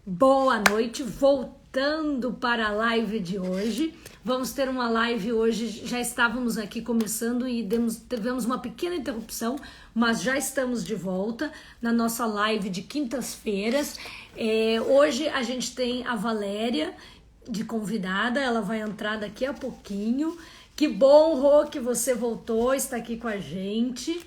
Boa noite, voltando para a live de hoje. Vamos ter uma live hoje, já estávamos aqui começando e tivemos uma pequena interrupção, mas já estamos de volta na nossa live de quintas-feiras. Hoje a gente tem a Valéria de convidada, ela vai entrar daqui a pouquinho. Que bom, Rô, que você voltou, está aqui com a gente.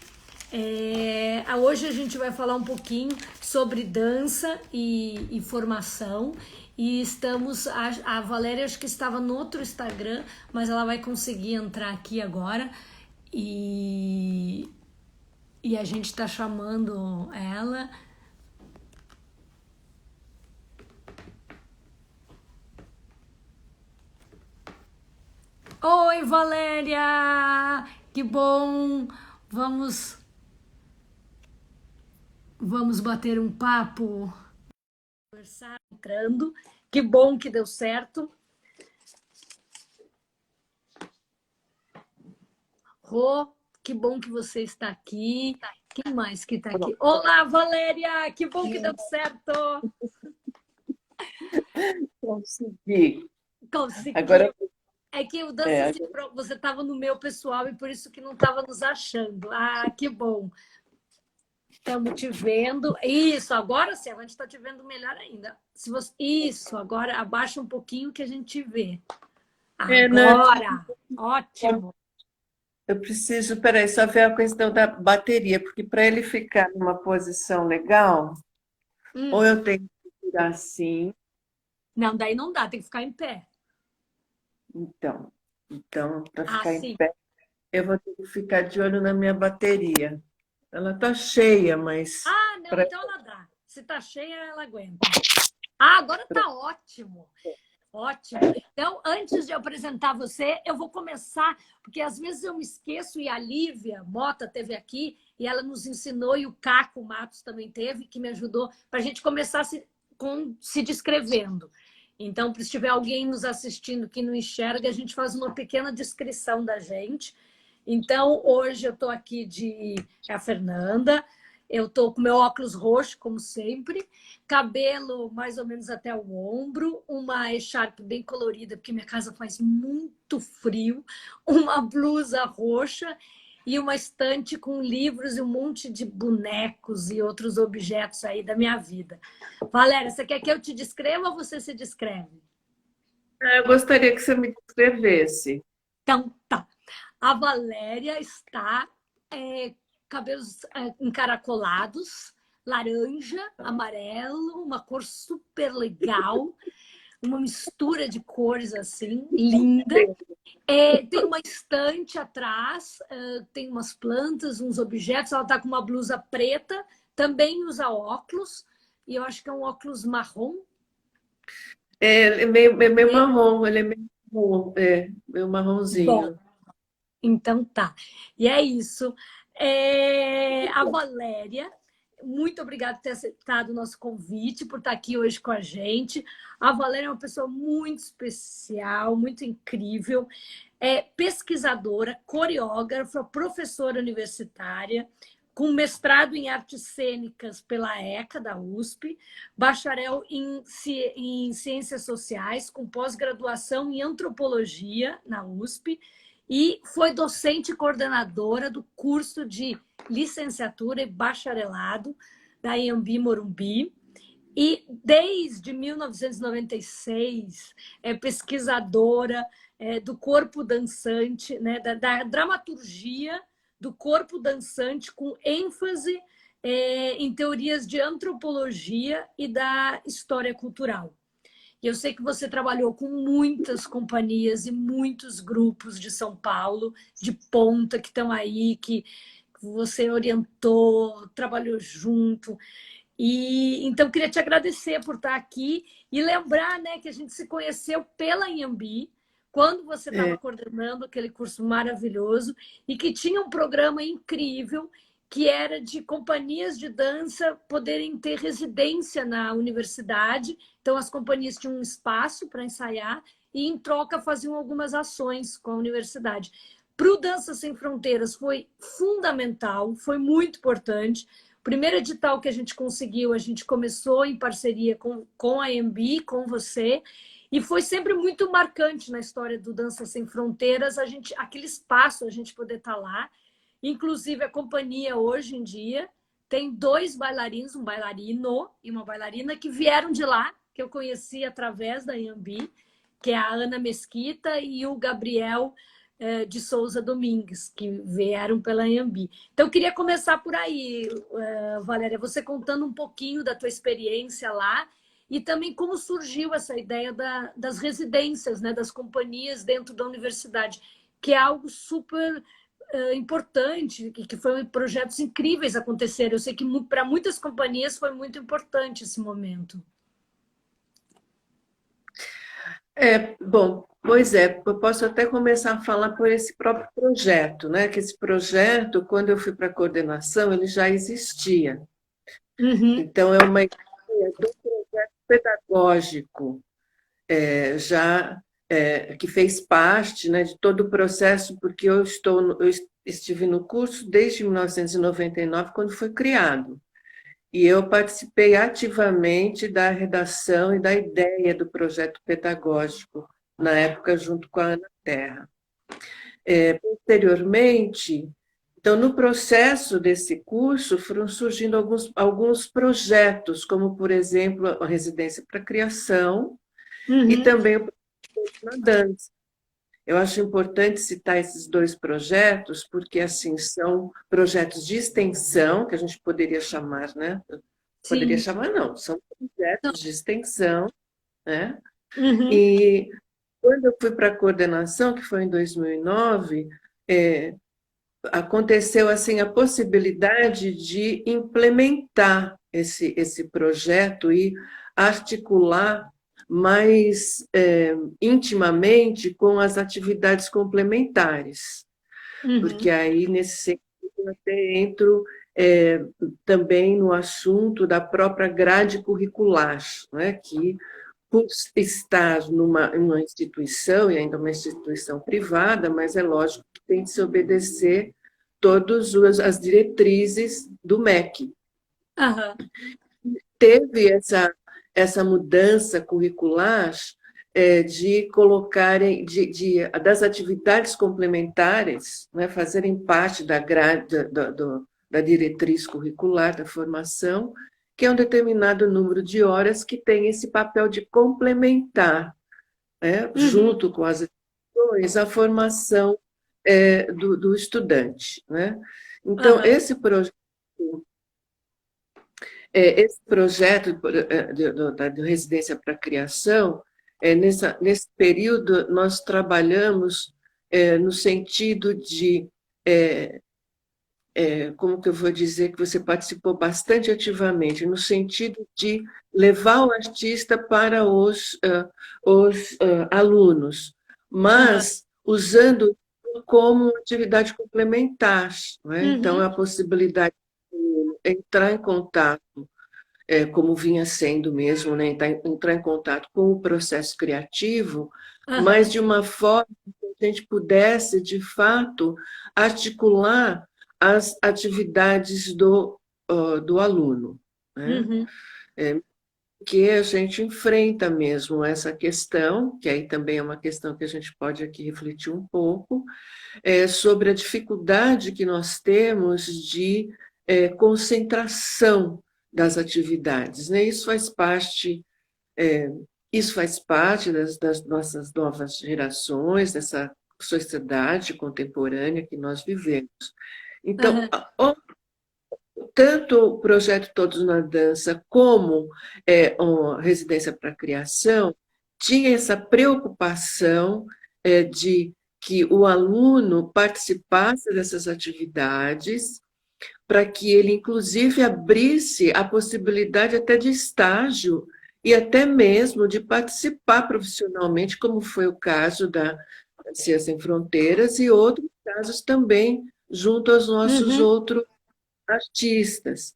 Hoje a gente vai falar um pouquinho sobre dança e formação. E estamos. A Valéria acho que estava no outro Instagram, mas ela vai conseguir entrar aqui agora. E a gente está chamando ela. Oi, Valéria! Que bom! Vamos bater um papo, conversar, entrando. Que bom que deu certo. Rô, que bom que você está aqui. Quem mais que está aqui? Olá, Valéria! Que bom que deu certo! Consegui. Consegui. Agora, É que o Dança Sem você estava no meu pessoal e por isso que não estava nos achando. Ah, que bom! Estamos te vendo. Isso, agora sim, a gente está te vendo melhor ainda. Isso, agora abaixa um pouquinho que a gente te vê. Agora, ótimo. eu preciso, peraí, só ver a questão da bateria, porque para ele ficar numa posição legal, ou eu tenho que virar assim, Não, daí não dá, tem que ficar em pé. então para ficar em Assim. pé, eu vou ter que ficar de olho na minha bateria. Ela tá cheia, mas Ah, não, pra... então ela dá. Se tá cheia, ela aguenta. Ah, agora tá ótimo. Ótimo. Então, antes de eu apresentar você, eu vou começar, porque às vezes eu me esqueço, e a Lívia Mota teve aqui, e ela nos ensinou, e o Caco Matos também teve, que me ajudou, para a gente começar se descrevendo. Então, se tiver alguém nos assistindo que não enxerga, a gente faz uma pequena descrição da gente. Então, hoje eu estou aqui a Fernanda, eu estou com meu óculos roxo, como sempre, cabelo mais ou menos até o ombro, uma echarpe bem colorida, porque minha casa faz muito frio, uma blusa roxa e uma estante com livros e um monte de bonecos e outros objetos aí da minha vida. Valéria, você quer que eu te descreva ou você se descreve? Eu gostaria que você me descrevesse. Então, tá. A Valéria está cabelos encaracolados, laranja, amarelo, uma cor super legal, uma mistura de cores assim, linda. Tem uma estante atrás, tem umas plantas, uns objetos. Ela está com uma blusa preta, também usa óculos, e eu acho que é um óculos marrom. É meio marrom, ele é meio marrom, meio Bom, marronzinho. então tá. E é isso. A Valéria, muito obrigada por ter aceitado o nosso convite, por estar aqui hoje com a gente. A Valéria é uma pessoa muito especial, muito incrível. É pesquisadora, coreógrafa, professora universitária, com mestrado em artes cênicas pela ECA, da USP, bacharel em ciências sociais, com pós-graduação em antropologia na USP, e foi docente e coordenadora do curso de licenciatura e bacharelado da Anhembi Morumbi. E desde 1996 é pesquisadora do corpo dançante, né, da dramaturgia do corpo dançante, com ênfase em teorias de antropologia e da história cultural. E eu sei que você trabalhou com muitas companhias e muitos grupos de São Paulo, de ponta, que estão aí, que você orientou, trabalhou junto. E então queria te agradecer por estar aqui e lembrar, né, que a gente se conheceu pela Anhembi, quando você estava coordenando aquele curso maravilhoso e que tinha um programa incrível que era de companhias de dança poderem ter residência na universidade. Então as companhias tinham um espaço para ensaiar e em troca faziam algumas ações com a universidade. Para o Dança Sem Fronteiras foi fundamental, foi muito importante, O primeiro edital que a gente conseguiu, a gente começou em parceria com a AMB, com você, e foi sempre muito marcante na história do Dança Sem Fronteiras, aquele espaço, a gente poder estar lá. Inclusive, a companhia, hoje em dia, tem 2 bailarinos, um bailarino e uma bailarina, que vieram de lá, que eu conheci através da AMB, que é a Ana Mesquita e o Gabriel de Souza Domingues, que vieram pela AMB. Então, eu queria começar por aí, Valéria, você contando um pouquinho da tua experiência lá e também como surgiu essa ideia das residências, né, das companhias dentro da universidade, que é algo super importante, que foi projetos incríveis acontecerem. Eu sei que para muitas companhias foi muito importante esse momento. Bom, pois é, eu posso até começar a falar por esse próprio projeto, né? Que esse projeto, quando eu fui para a coordenação, ele já existia. Uhum. Então, é uma ideia do projeto pedagógico, que fez parte, né, de todo o processo, porque eu estive no curso desde 1999, quando foi criado. E eu participei ativamente da redação e da ideia do projeto pedagógico, na época, junto com a Ana Terra. Posteriormente, então, no processo desse curso, foram surgindo alguns projetos, como, por exemplo, a residência para criação e também o projeto na dança. Eu acho importante citar esses 2 projetos, porque, assim, são projetos de extensão, que a gente poderia chamar, né? Poderia Sim. chamar, não, são projetos de extensão, né? Uhum. E quando eu fui para a coordenação, que foi em 2009, aconteceu assim a possibilidade de implementar esse projeto e articular mais intimamente com as atividades complementares, porque aí, nesse sentido, eu até entro também no assunto da própria grade curricular, né, que, por estar numa instituição, e ainda uma instituição privada, mas é lógico que tem que se obedecer todas as diretrizes do MEC. Uhum. Teve essa mudança curricular de colocarem, das atividades complementares, né, fazerem parte da grade, da diretriz curricular da formação, que é um determinado número de horas que tem esse papel de complementar, né, junto com as ações, a formação do estudante. Né? Então, esse projeto da residência para a criação, nesse período, nós trabalhamos no sentido de como que eu vou dizer, que você participou bastante ativamente, no sentido de levar o artista para os alunos, mas usando como atividade complementar. Não é? Então, a possibilidade de entrar em contato, como vinha sendo mesmo, né? Entrar em contato com o processo criativo, mas de uma forma que a gente pudesse, de fato, articular as atividades do aluno. Né? Que a gente enfrenta mesmo essa questão, que aí também é uma questão que a gente pode aqui refletir um pouco, sobre a dificuldade que nós temos de concentração das atividades. Né? Isso faz parte das nossas novas gerações, dessa sociedade contemporânea que nós vivemos. Então, tanto o projeto Todos na Dança como a Residência para a Criação tinha essa preocupação de que o aluno participasse dessas atividades, para que ele, inclusive, abrisse a possibilidade até de estágio e até mesmo de participar profissionalmente, como foi o caso da Ciência Sem Fronteiras e outros casos também, junto aos nossos outros artistas.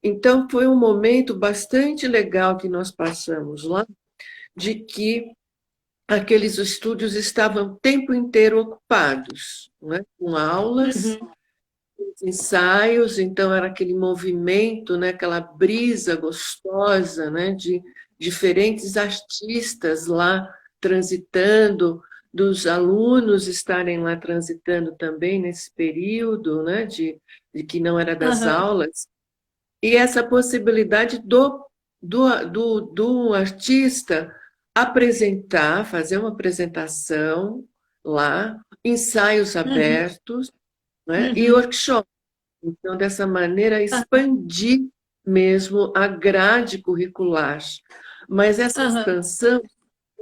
Então, foi um momento bastante legal que nós passamos lá, de que aqueles estúdios estavam o tempo inteiro ocupados, né? Com aulas, os ensaios, então era aquele movimento, né, aquela brisa gostosa, né, de diferentes artistas lá transitando, dos alunos estarem lá transitando também nesse período, né, de que não era das Aham, aulas, e essa possibilidade do artista apresentar, fazer uma apresentação lá, ensaios uhum, abertos, né, e uhum, workshop. Então, dessa maneira, aham, expandir mesmo a grade curricular. Mas essa aham, expansão,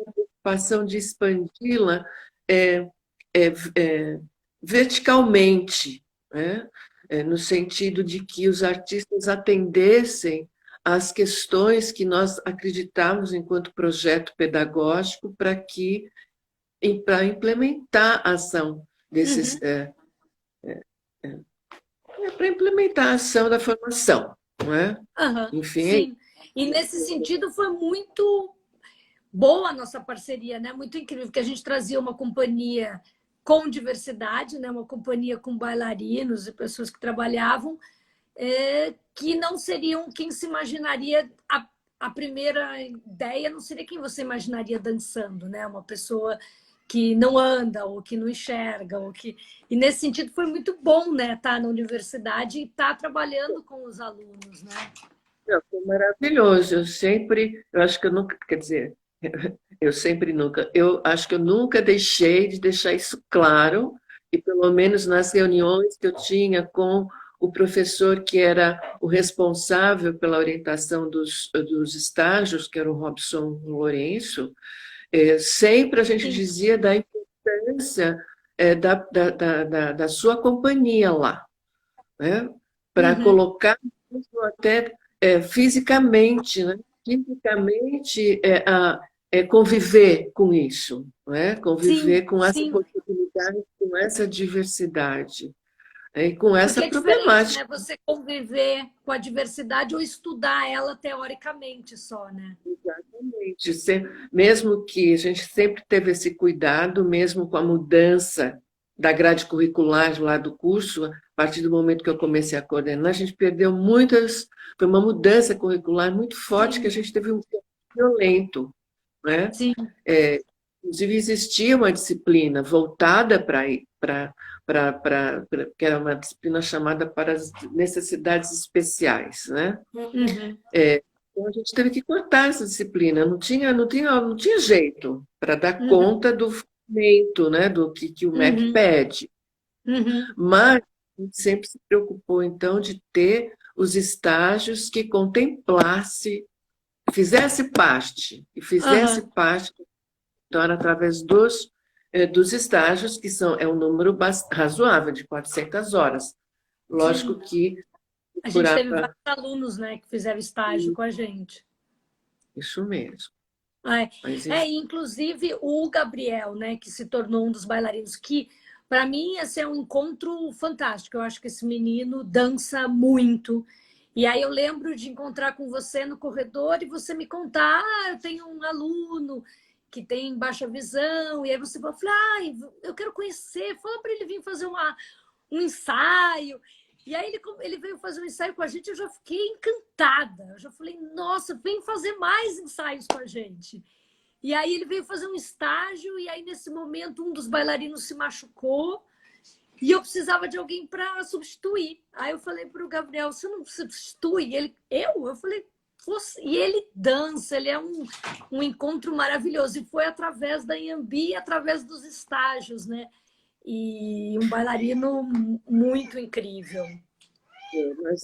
a preocupação de expandi-la é, é, é, verticalmente, né? No sentido de que os artistas atendessem às questões que nós acreditávamos enquanto projeto pedagógico para implementar a ação desses, uhum, para implementar a ação da formação, não é? aham, Enfim, é sim. E nesse sentido foi muito boa a nossa parceria, né? Muito incrível, que a gente trazia uma companhia com diversidade, né? Uma companhia com bailarinos e pessoas que trabalhavam, que não seriam quem se imaginaria a primeira ideia não seria quem você imaginaria dançando, né? Uma pessoa que não anda ou que não enxerga ou que e nesse sentido foi muito bom, né? Estar na universidade e estar trabalhando com os alunos, né? não, foi maravilhoso. Eu acho que eu nunca, quer dizer, eu sempre nunca, eu acho que eu nunca deixei de deixar isso claro, e pelo menos nas reuniões que eu tinha com o professor que era o responsável pela orientação dos estágios, que era o Robson Lourenço, sempre a gente Sim. dizia da importância da sua companhia lá, né? Para Uhum. colocar mesmo até fisicamente, né? Fisicamente conviver com isso, né? Sim, Conviver com essa sim. possibilidade, com essa diversidade, né? E com essa Porque é diferente, problemática. né? Você conviver com a diversidade ou estudar ela teoricamente só, né? Exatamente. Mesmo que a gente sempre teve esse cuidado, mesmo com a mudança da grade curricular lá do curso, a partir do momento que eu comecei a coordenar, a gente perdeu muitas. Foi uma mudança curricular muito forte que a Sim, gente teve um tempo violento, né? sim. Inclusive, existia uma disciplina voltada que era uma disciplina chamada para as necessidades especiais, né? Uhum, Então, a gente teve que cortar essa disciplina, não tinha jeito para dar uhum, conta do fomento, né, do que o MEC uhum, pede. uhum, Mas a gente sempre se preocupou, então, de ter os estágios que contemplasse, fizesse aham, parte, então, era através dos estágios, que é um número razoável, de 400 horas. sim. Lógico que A gente teve procurava vários alunos, né, que fizeram estágio com a gente. isso mesmo. É, Mas, enfim, inclusive o Gabriel, né, que se tornou um dos bailarinos, que para mim esse é um encontro fantástico. Eu acho que esse menino dança muito. E aí eu lembro de encontrar com você no corredor e você me contar, eu tenho um aluno que tem baixa visão, e aí você falou, eu quero conhecer, fala para ele vir fazer um ensaio. E aí ele veio fazer um ensaio com a gente, eu já fiquei encantada. Eu já falei, nossa, vem fazer mais ensaios com a gente. E aí ele veio fazer um estágio, e aí nesse momento um dos bailarinos se machucou, e eu precisava de alguém para substituir. Aí eu falei para o Gabriel, você não substitui? E ele, eu? Eu falei, você. E ele dança, ele é um encontro maravilhoso. E foi através da Iambi, através dos estágios, né? E um bailarino muito incrível. mas,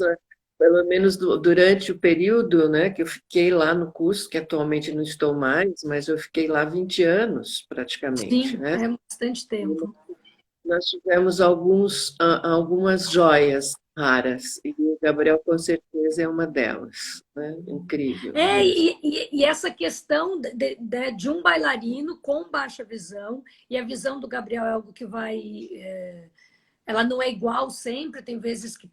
pelo menos durante o período, né, que eu fiquei lá no curso, que atualmente não estou mais, mas eu fiquei lá 20 anos praticamente, Sim, né? é bastante tempo. Nós tivemos algumas joias raras, e o Gabriel com certeza é uma delas, né? Incrível mesmo. E essa questão de um bailarino com baixa visão, e a visão do Gabriel é algo que ela não é igual sempre, tem vezes que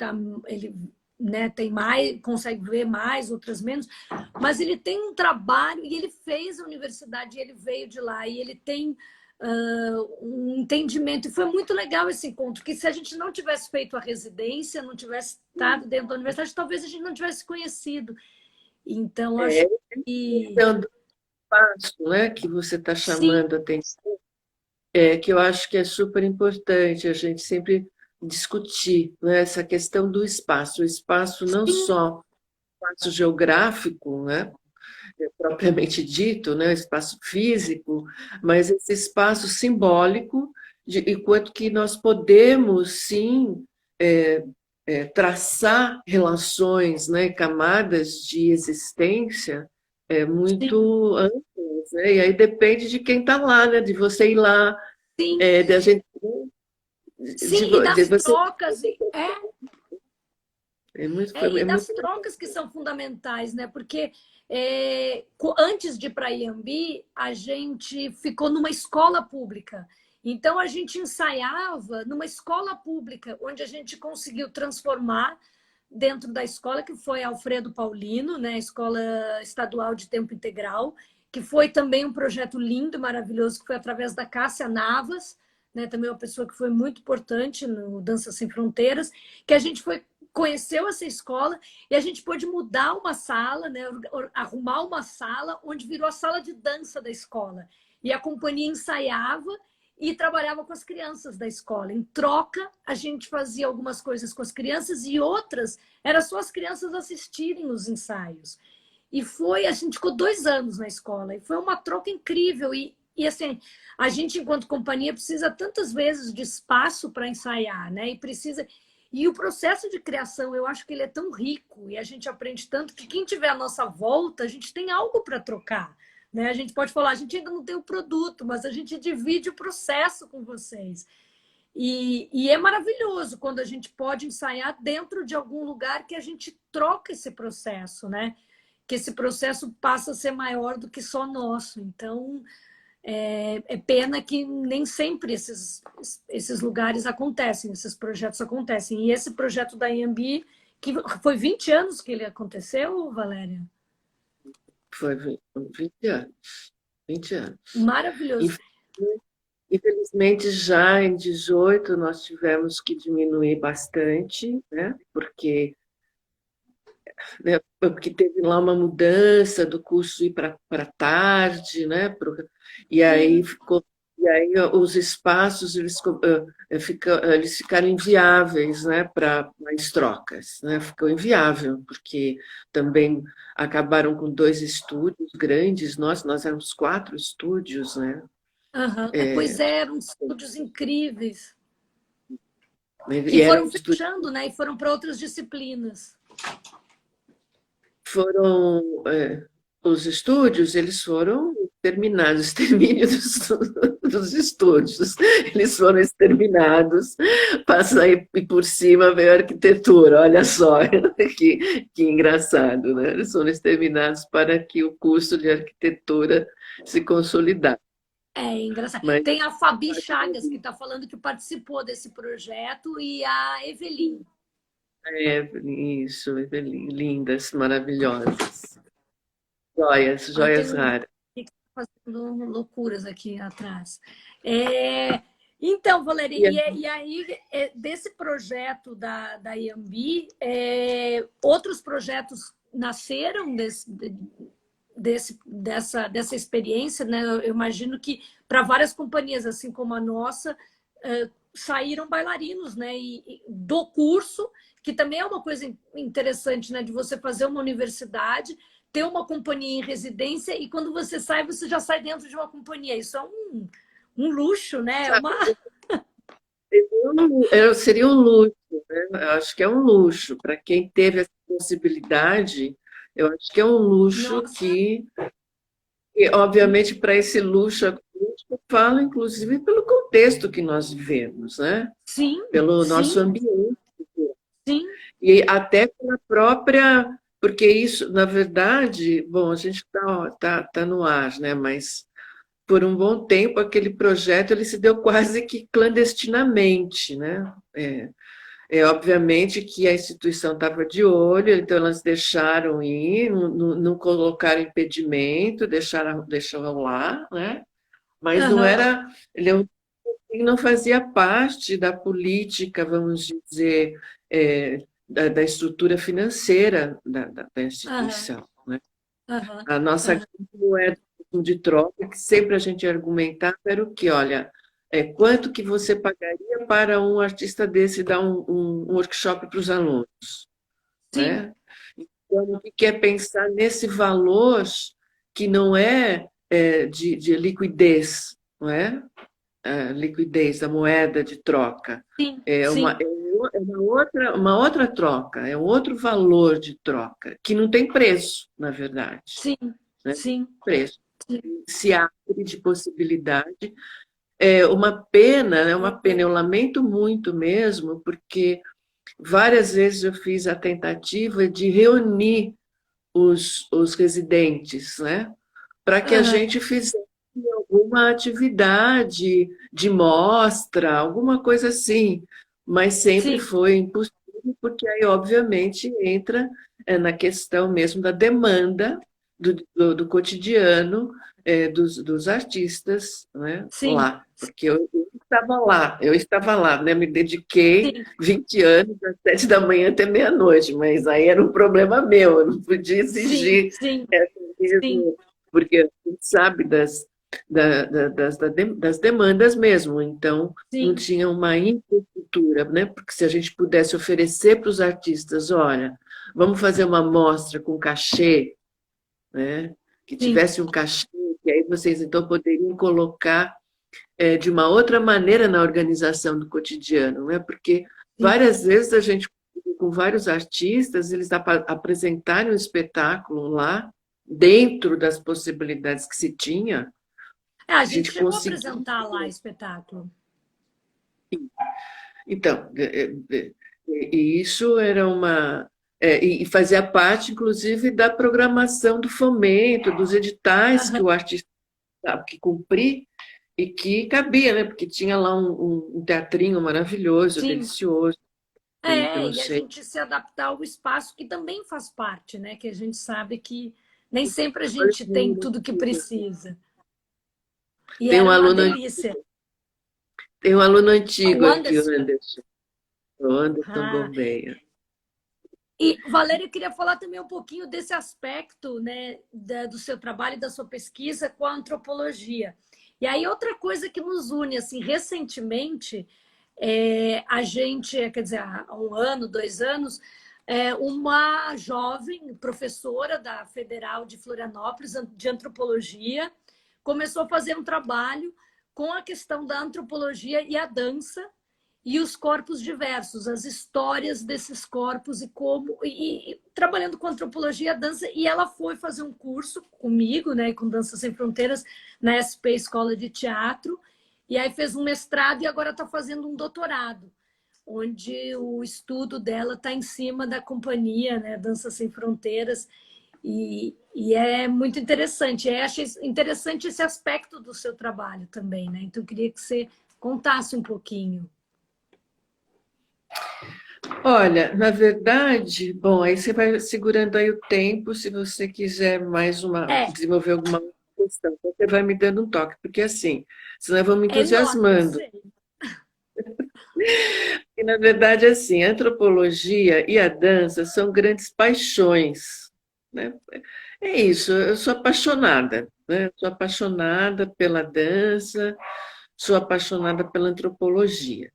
ele né, tem mais, consegue ver mais, outras menos, mas ele tem um trabalho e ele fez a universidade, e ele veio de lá, e ele tem um entendimento. E foi muito legal esse encontro, que se a gente não tivesse feito a residência, não tivesse estado dentro da universidade, talvez a gente não tivesse conhecido. Então, acho É, que então, do espaço, né, que você está sim, chamando a atenção, que eu acho que é super importante a gente sempre discutir, né, essa questão do espaço. O espaço não sim, só espaço geográfico, né, propriamente dito, né, espaço físico, mas esse espaço simbólico de enquanto que nós podemos sim é, traçar relações, né, camadas de existência sim, muito amplas, né? E aí depende de quem está lá, né, de você ir lá, sim, de a gente sim, e de das você trocas, e é muito das trocas que são fundamentais, né? Porque antes de ir para a Iambi, a gente ficou numa escola pública. Então, a gente ensaiava numa escola pública, onde a gente conseguiu transformar dentro da escola, que foi Alfredo Paulino, né? Escola Estadual de Tempo Integral, que foi também um projeto lindo, maravilhoso, que foi através da Cássia Navas, né? Também uma pessoa que foi muito importante no Dança Sem Fronteiras, que a gente conheceu essa escola e a gente pôde mudar uma sala, né, arrumar uma sala onde virou a sala de dança da escola. E a companhia ensaiava e trabalhava com as crianças da escola. Em troca, a gente fazia algumas coisas com as crianças e outras era só as crianças assistirem os ensaios. A gente ficou 2 anos na escola e foi uma troca incrível. E assim, a gente, enquanto companhia, precisa tantas vezes de espaço para ensaiar, né? E o processo de criação, eu acho que ele é tão rico e a gente aprende tanto que quem tiver à nossa volta, a gente tem algo para trocar. Né? A gente pode falar, a gente ainda não tem o produto, mas a gente divide o processo com vocês. E é maravilhoso quando a gente pode ensaiar dentro de algum lugar que a gente troca esse processo, né? Que esse processo passa a ser maior do que só nosso. Então, é pena que nem sempre esses lugares acontecem, esses projetos acontecem. E esse projeto da IMB, que foi 20 anos que ele aconteceu, Valéria? foi 20 anos, 20 anos. Maravilhoso. Infelizmente, já em 18 nós tivemos que diminuir bastante, né? Porque teve lá uma mudança do curso ir para tarde, né? E aí Sim, ficou, e aí os espaços eles ficaram inviáveis, né? Para mais trocas, né? Ficou inviável porque também acabaram com 2 estúdios grandes. Nós éramos 4 estúdios, né? uhum. Pois eram estúdios incríveis. Que E foram eram estúdios. fechando, né? E foram para outras disciplinas. Foram os estúdios, eles foram terminados, extermínio dos estúdios, eles foram exterminados, passa aí e por cima veio a arquitetura, olha só, que engraçado, né? Eles foram exterminados para que o curso de arquitetura se consolidasse. É engraçado. Mas Tem a Fabi Chagas, que está falando que participou desse projeto, e a Evelyn. isso, lindas, maravilhosas, joias, Ó, tem joias um raras. que está fazendo loucuras aqui atrás. Então, Valéria, E e aí, desse projeto da Iambi, outros projetos nasceram dessa experiência, né? Eu imagino que para várias companhias, assim como a nossa, saíram bailarinos, né? Do curso, que também é uma coisa interessante, né? De você fazer uma universidade, ter uma companhia em residência e quando você sai, você já sai dentro de uma companhia. Isso é um luxo, né? Seria um luxo, né? Eu acho que é um luxo. Para quem teve essa possibilidade, eu acho que é um luxo Nossa, que, obviamente, para esse luxo, eu falo, inclusive, pelo contexto que nós vivemos, né? sim, Pelo nosso sim, ambiente, sim, e até pela própria. Porque isso, na verdade, bom, a gente tá no ar, né? Mas por um bom tempo aquele projeto ele se deu quase que clandestinamente, né? Obviamente que a instituição estava de olho, então elas deixaram ir, não colocaram impedimento, deixaram lá, né? mas não Aham, era, ele não fazia parte da política, vamos dizer, da estrutura financeira da aham, instituição, né? aham, A nossa aham. grande moeda de troca, que sempre a gente argumentava, era o que, olha, quanto que você pagaria para um artista desse dar um workshop para os alunos, Sim, né? Então, o que é pensar nesse valor que não de liquidez, não é? A liquidez da moeda de troca. sim, É sim, uma outra troca, é um outro valor de troca, que não tem preço, na verdade, sim, né? sim, Preço. sim. Se abre de possibilidade. É uma pena, é uma pena, eu lamento muito mesmo, porque várias vezes eu fiz a tentativa de reunir os residentes, né? Para que a Aham, gente fizesse alguma atividade de mostra, alguma coisa assim, mas sempre sim, foi impossível, porque aí, obviamente, entra na questão mesmo da demanda do cotidiano dos artistas, né, sim, lá, porque eu estava lá, né, me dediquei sim, 20 anos, das 7 da manhã até meia-noite, mas aí era um problema meu, eu não podia sim, exigir sim, essa sim, mesmo, porque a gente sabe das demandas mesmo, então não sim. tinha uma infraestrutura, né? Porque se a gente pudesse oferecer para os artistas, olha, vamos fazer uma mostra com cachê, né? Que Sim, tivesse um cachê, que aí vocês então poderiam colocar de uma outra maneira na organização do cotidiano, né? Porque sim. várias vezes a gente, com vários artistas, eles apresentarem um espetáculo lá, dentro das possibilidades que se tinha, É, a a gente gente chegou a conseguiu. apresentar lá espetáculo. Então, e isso era e fazia parte, inclusive, da programação do fomento, dos editais que Aham, o artista teve que cumprir e que cabia, né? Porque tinha lá um teatrinho maravilhoso, sim. delicioso, que eu É, não e a sei. gente se adaptar ao espaço que também faz parte, né? Que a gente sabe que nem sempre a gente tem tudo que precisa. E Tem um era uma aluno, delícia. tem um aluno antigo O aqui, Anderson. o Anderson Ah, Gouveia. e, Valéria, eu queria falar também um pouquinho desse aspecto, né, do seu trabalho e da sua pesquisa com a antropologia. E aí, outra coisa que nos une, assim, recentemente, a gente, quer dizer, há um ano, 2 anos, uma jovem professora da Federal de Florianópolis, de antropologia, começou a fazer um trabalho com a questão da antropologia e a dança e os corpos diversos, as histórias desses corpos e como e trabalhando com antropologia, dança, e ela foi fazer um curso comigo, né, com Dança Sem Fronteiras na SP Escola de Teatro, e aí fez um mestrado e agora está fazendo um doutorado, onde o estudo dela está em cima da companhia, né, Dança Sem Fronteiras, e é muito interessante. Eu achei interessante esse aspecto do seu trabalho também, né? Então, eu queria que você contasse um pouquinho. Olha, na verdade, bom, aí você vai segurando aí o tempo, se você quiser É, desenvolver alguma questão, então você vai me dando um toque, porque assim, senão eu vou me é enorme, eu entusiasmando. sei. E, na verdade, assim, a antropologia e a dança são grandes paixões, né? É isso, eu sou apaixonada, né? Sou apaixonada pela dança, sou apaixonada pela antropologia.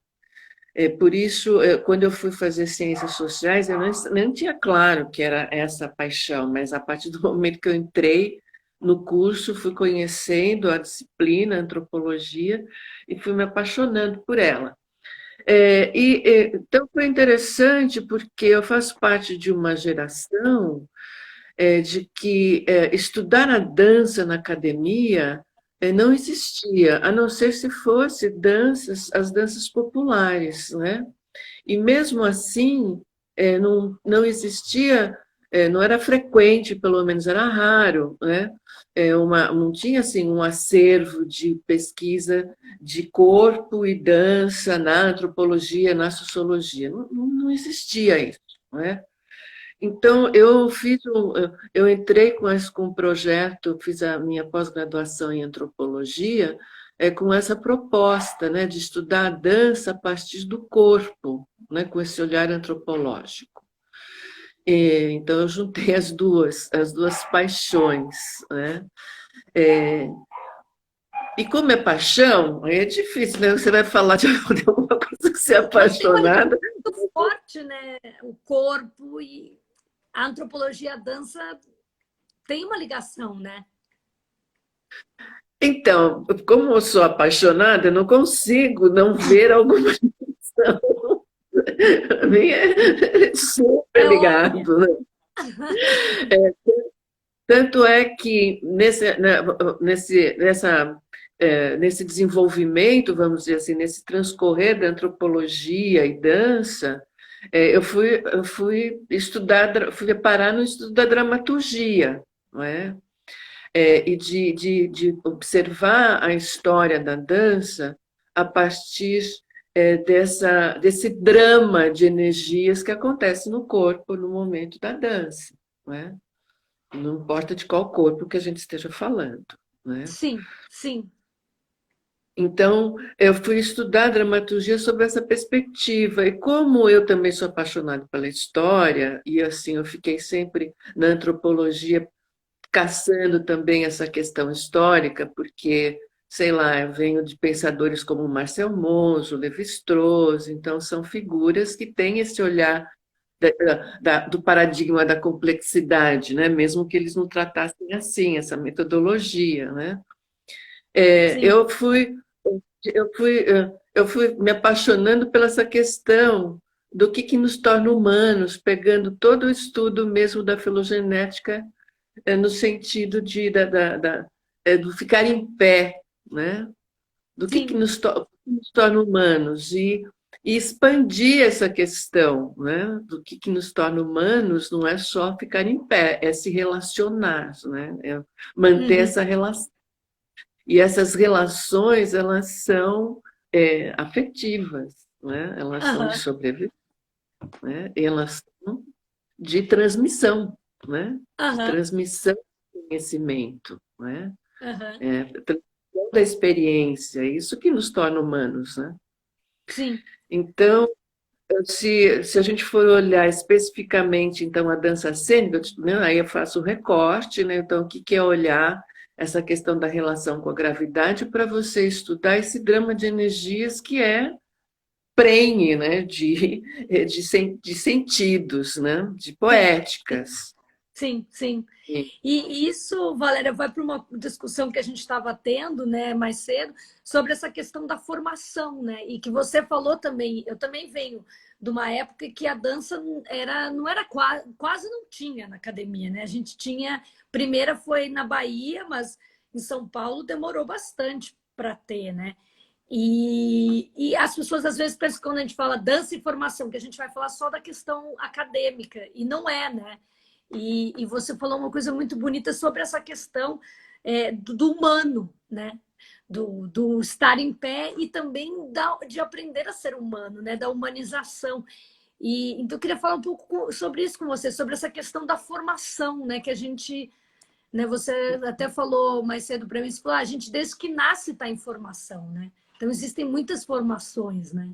Por isso, quando eu fui fazer ciências sociais, eu não tinha claro que era essa paixão, mas a partir do momento que eu entrei no curso, fui conhecendo a disciplina, a antropologia, e fui me apaixonando por ela. Então foi interessante porque eu faço parte de uma geração de que estudar a dança na academia não existia, a não ser se fosse as danças populares, né? E mesmo assim, não existia, não era frequente, pelo menos era raro, né? Não tinha assim um acervo de pesquisa de corpo e dança na antropologia, na sociologia, não existia isso, não é? Então, eu entrei com um projeto, fiz a minha pós-graduação em antropologia, com essa proposta, né, de estudar a dança a partir do corpo, né, com esse olhar antropológico. Então, eu juntei as duas paixões, né? E como é paixão, aí é difícil, né? Você vai falar de alguma coisa que você é Mas tem uma ligação apaixonada. muito forte, né? O corpo e a antropologia, a dança tem uma ligação, né? Então, como eu sou apaixonada, eu não consigo não ver alguma ligação. Para mim é super É óbvio. ligado, né? Tanto é que nesse desenvolvimento, vamos dizer assim, nesse transcorrer da antropologia e dança, fui parar no estudo da dramaturgia, não é? E de observar a história da dança a partir desse drama de energias que acontece no corpo no momento da dança, não é? Não importa de qual corpo que a gente esteja falando, né? Sim, sim. Então, eu fui estudar dramaturgia sob essa perspectiva. E como eu também sou apaixonada pela história, e assim, eu fiquei sempre na antropologia caçando também essa questão histórica, porque, sei lá, eu venho de pensadores como Marcel Monge, Lévi-Strauss, então são figuras que têm esse olhar do paradigma da complexidade, né? Mesmo que eles não tratassem assim, essa metodologia, né? É, Sim. eu fui, eu fui me apaixonando pela essa questão do que nos torna humanos, pegando todo o estudo mesmo da filogenética no sentido do ficar em pé, né? Do que Sim, nos torna humanos e expandir essa questão, né? Do que nos torna humanos não é só ficar em pé, é se relacionar, né? É manter uhum, essa relação. E essas relações, elas são afetivas, né? Elas são de aham, sobrevivência, né? E elas são de transmissão, né? De aham, transmissão de conhecimento, né? aham, Transmissão da experiência, isso que nos torna humanos, né? sim, Então, se a gente for olhar especificamente então a dança cênica, né, aí eu faço o recorte, né? Então, o que é olhar essa questão da relação com a gravidade para você estudar esse drama de energias que é prenhe, né, de sentidos, né, de sim, poéticas. sim, sim. E isso, Valéria, vai para uma discussão que a gente estava tendo, né, mais cedo, sobre essa questão da formação, né? E que você falou também, eu também venho de uma época que a dança não era quase não tinha na academia, né? A gente tinha, primeira foi na Bahia, mas em São Paulo demorou bastante para ter, né? E as pessoas às vezes pensam que quando a gente fala dança e formação, que a gente vai falar só da questão acadêmica, e não é, né? E você falou uma coisa muito bonita sobre essa questão do humano, né? Do estar em pé e também de aprender a ser humano, né? Da humanização. Então, eu queria falar um pouco sobre isso com você, sobre essa questão da formação, né? Que a gente, né? Você até falou mais cedo para mim, você falou, a gente desde que nasce está em formação, né? Então, existem muitas formações, né?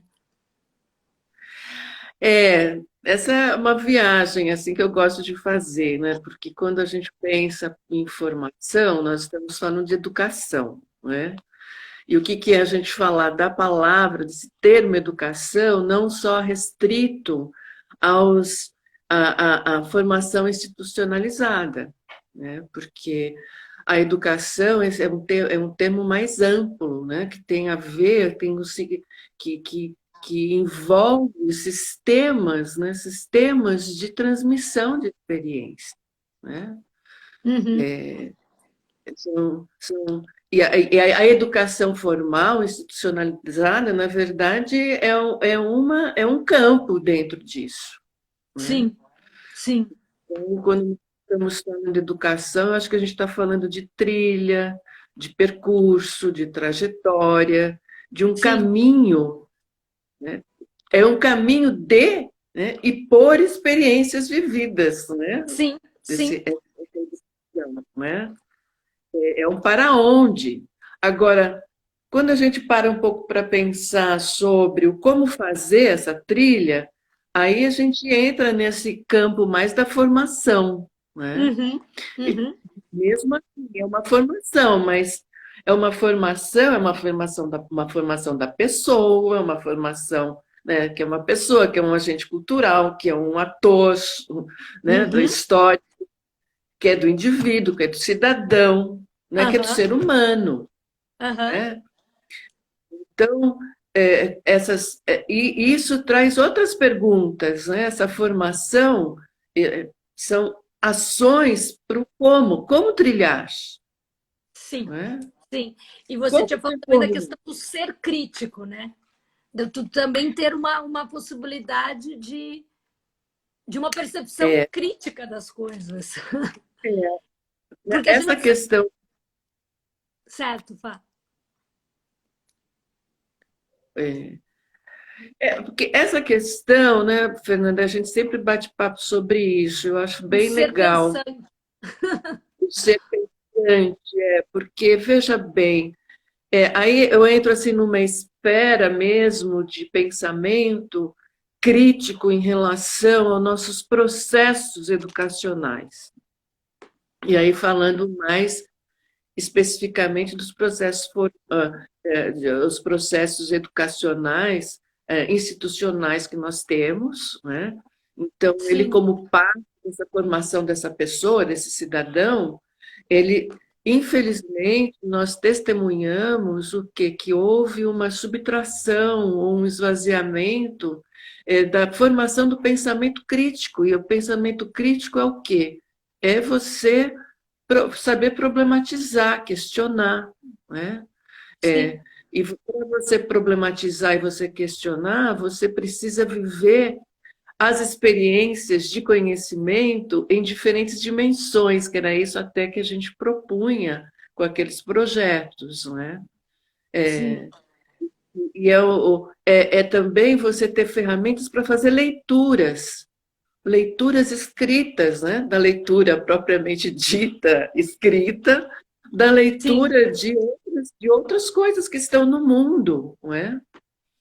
Essa é uma viagem assim que eu gosto de fazer, né? Porque quando a gente pensa em formação, nós estamos falando de educação, né? E o que é a gente falar da palavra, desse termo educação, não só restrito à formação institucionalizada, né? Porque a educação é um termo mais amplo, né? Que tem a ver, que envolve sistemas, né? Sistemas de transmissão de experiência, né? Uhum. E a educação formal, institucionalizada, na verdade, é um campo dentro disso, né? Sim, sim, Então, quando estamos falando de educação, acho que a gente está falando de trilha, de percurso, de trajetória, de um sim, caminho, né? É um caminho de né? E por experiências vividas, né? Sim, sim. Não é? É um para onde. Agora, quando a gente para um pouco para pensar sobre o como fazer essa trilha, aí a gente entra nesse campo mais da formação, né? Uhum, E uhum, mesmo assim, é uma formação, mas uma formação da pessoa, uma formação, né, que é uma pessoa, que é um agente cultural, que é um ator, né, da uhum, história, que é do indivíduo, que é do cidadão, né, que é do aham, ser humano, aham. né? Então, e isso traz outras perguntas, né? Essa formação são ações para o como trilhar, Sim, né? sim. E você Como tinha falado também da percorrer? questão do ser crítico, né? De tu também ter uma possibilidade de uma percepção É, crítica das coisas. é, Porque a gente essa não sabe. questão, Certo, Fá. é, porque essa questão, né, Fernanda, a gente sempre bate papo sobre isso, eu acho O bem ser legal pensante. o ser pensante, porque, veja bem, aí eu entro assim numa espera mesmo de pensamento crítico em relação aos nossos processos educacionais. E aí falando mais especificamente dos os processos educacionais, institucionais que nós temos, né? Então, ele Sim, como parte dessa formação dessa pessoa, desse cidadão, ele, infelizmente, nós testemunhamos o quê? Que houve uma subtração, um esvaziamento da formação do pensamento crítico. E o pensamento crítico é o quê? É você saber problematizar, questionar, né? sim, E para você problematizar e você questionar, você precisa viver as experiências de conhecimento em diferentes dimensões, que era isso até que a gente propunha com aqueles projetos, né? sim, E é também você ter ferramentas para fazer leituras escritas, né? Da leitura propriamente dita, escrita, da sim, leitura de outras coisas que estão no mundo, não é?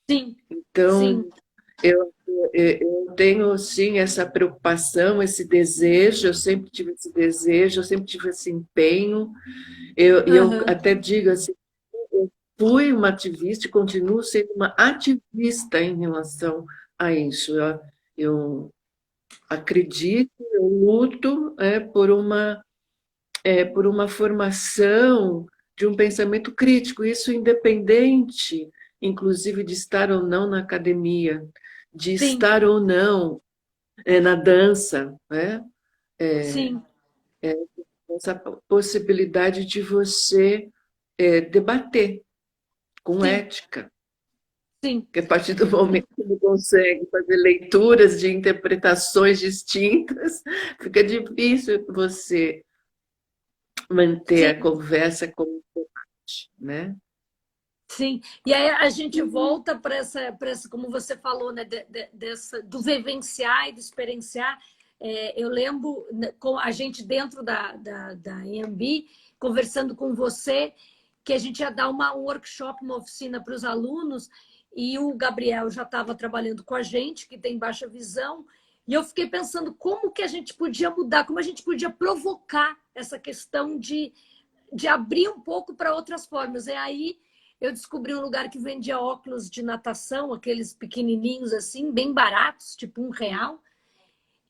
sim, sim. Então, eu tenho, sim, essa preocupação, esse desejo, eu sempre tive esse desejo, eu sempre tive esse empenho, eu Aham. até digo assim, eu fui uma ativista e continuo sendo uma ativista em relação a isso. Eu acredito, eu luto por uma formação de um pensamento crítico, isso independente, inclusive, de estar ou não na academia, de Sim, estar ou não na dança, né? sim, Essa possibilidade de você debater com sim, ética, sim, que a partir do momento que você consegue fazer leituras de interpretações distintas, fica difícil você manter a sim. conversa com o debate, né? Sim, e aí a gente volta para essa, como você falou, né, do vivenciar e do experienciar. Eu lembro né, com a gente dentro da EMB, conversando com você, que a gente ia dar um workshop, uma oficina para os alunos, e o Gabriel já estava trabalhando com a gente, que tem baixa visão, e eu fiquei pensando como que a gente podia mudar, como a gente podia provocar essa questão de abrir um pouco para outras formas. E aí eu descobri um lugar que vendia óculos de natação, aqueles pequenininhos assim, bem baratos, tipo R$ 1.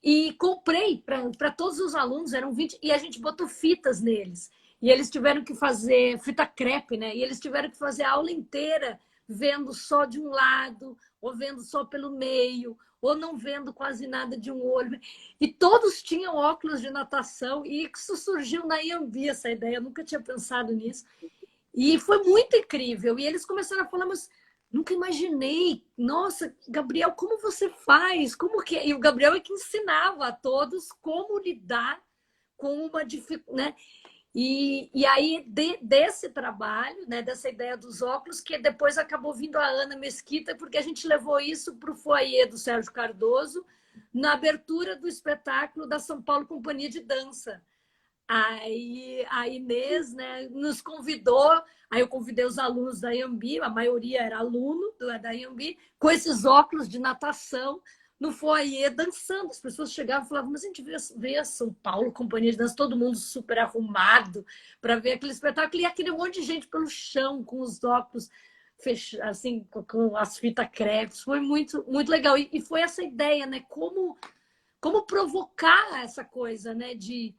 E comprei para todos os alunos, eram 20, e a gente botou fitas neles. E eles tiveram que fazer fita crepe, né? E eles tiveram que fazer a aula inteira vendo só de um lado, ou vendo só pelo meio, ou não vendo quase nada de um olho. E todos tinham óculos de natação, e isso surgiu na Iambi, essa ideia, eu nunca tinha pensado nisso. E foi muito incrível. E eles começaram a falar, mas nunca imaginei. Nossa, Gabriel, como você faz? Como que é? E o Gabriel é que ensinava a todos como lidar com uma dificuldade, né? E aí, desse trabalho, né, dessa ideia dos óculos, que depois acabou vindo a Ana Mesquita, porque a gente levou isso para o foyer do Sérgio Cardoso, na abertura do espetáculo da São Paulo Companhia de Dança. Aí a Inês, né, nos convidou, aí eu convidei os alunos da Iambi, a maioria era aluno da Iambi, com esses óculos de natação, no foyer, dançando. As pessoas chegavam e falavam, mas a gente veio a São Paulo, companhia de dança, todo mundo super arrumado para ver aquele espetáculo, e aquele monte de gente pelo chão, com os óculos assim, com as fitas crepes. Foi muito, muito legal. E foi essa ideia, né? Como provocar essa coisa, né? De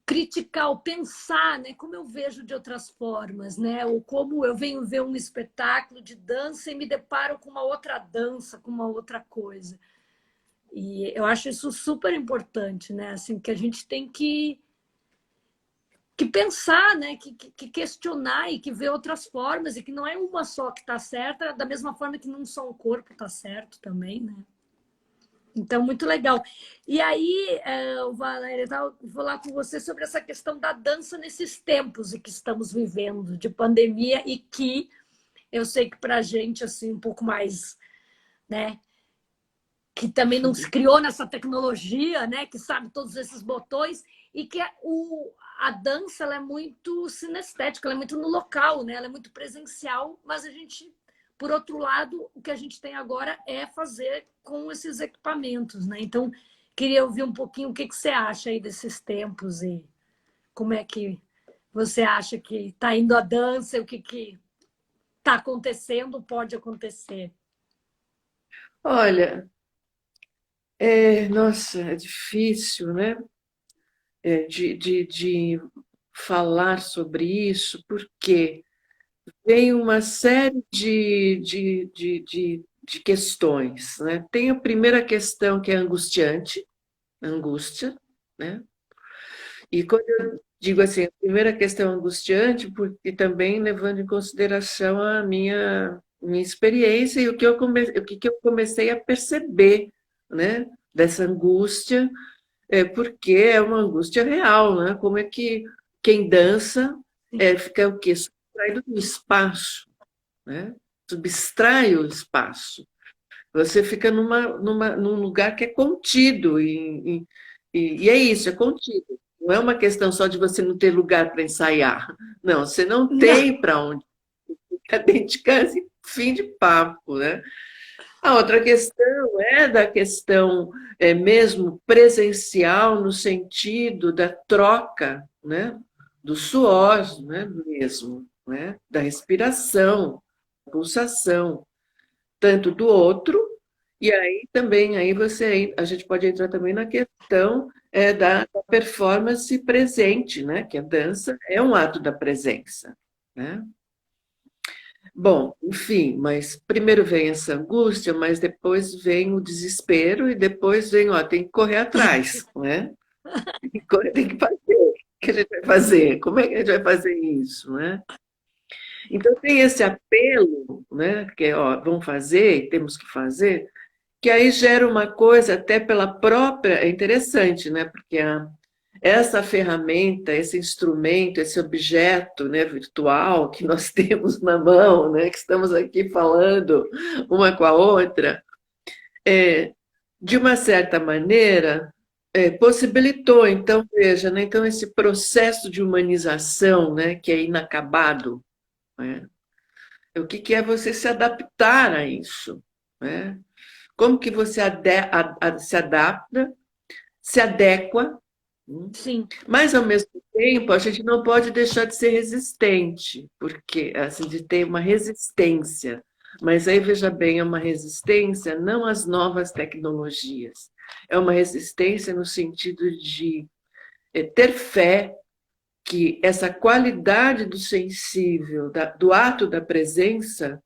criticar, ou pensar, né? Como eu vejo de outras formas, né? Ou como eu venho ver um espetáculo de dança e me deparo com uma outra dança, com uma outra coisa. E eu acho isso super importante, né? Assim, que a gente tem que pensar, né? Que questionar e que ver outras formas, e que não é uma só que está certa, da mesma forma que não só o corpo está certo também, né? Então, muito legal. E aí, Valéria, vou falar com você sobre essa questão da dança nesses tempos em que estamos vivendo, de pandemia, e que eu sei que para a gente, assim, um pouco mais, né, que também não se criou nessa tecnologia, né, que sabe todos esses botões, e que a dança ela é muito sinestética, ela é muito no local, né, ela é muito presencial, mas a gente... Por outro lado, o que a gente tem agora é fazer com esses equipamentos, né? Então, queria ouvir um pouquinho o que você acha aí desses tempos e como é que você acha que está indo a dança, o que está acontecendo, pode acontecer. Olha, nossa, é difícil, né? De falar sobre isso, porque tem uma série de questões, né? Tem a primeira questão que é angustiante, angústia, né? E quando eu digo assim, a primeira questão angustiante, porque também levando em consideração a minha experiência e o que eu comecei a perceber, né? Dessa angústia, porque é uma angústia real, né? Como é que quem dança fica o quê? Subtraído do espaço, né? Subtrai o espaço. Você fica num lugar que é contido, e é isso, é contido. Não é uma questão só de você não ter lugar para ensaiar. Não, você não tem para onde. Fica dentro de casa e fim de papo, né? A outra questão é da questão mesmo presencial, no sentido da troca, né? Do suor, né? Mesmo, né? Da respiração, pulsação, tanto do outro, e aí também a gente pode entrar também na questão da performance presente, né? Que a dança é um ato da presença, né? Bom, enfim, mas primeiro vem essa angústia, mas depois vem o desespero e depois vem, ó, tem que correr atrás, né? Tem que fazer. O que a gente vai fazer? Como é que a gente vai fazer isso, né? Então tem esse apelo, né? Que ó, vamos fazer, temos que fazer, que aí gera uma coisa até pela própria, é interessante, né? Porque essa ferramenta, esse instrumento, esse objeto, né, virtual que nós temos na mão, né, que estamos aqui falando uma com a outra, de uma certa maneira, possibilitou, então, veja, né, então esse processo de humanização, né, que é inacabado, né, o que é você se adaptar a isso, né? Como que você se adapta, se adequa. Sim. Mas, ao mesmo tempo, a gente não pode deixar de ser resistente, porque, assim, de ter uma resistência. Mas aí, veja bem, é uma resistência não às novas tecnologias, é uma resistência no sentido de ter fé que essa qualidade do sensível, do ato da presença,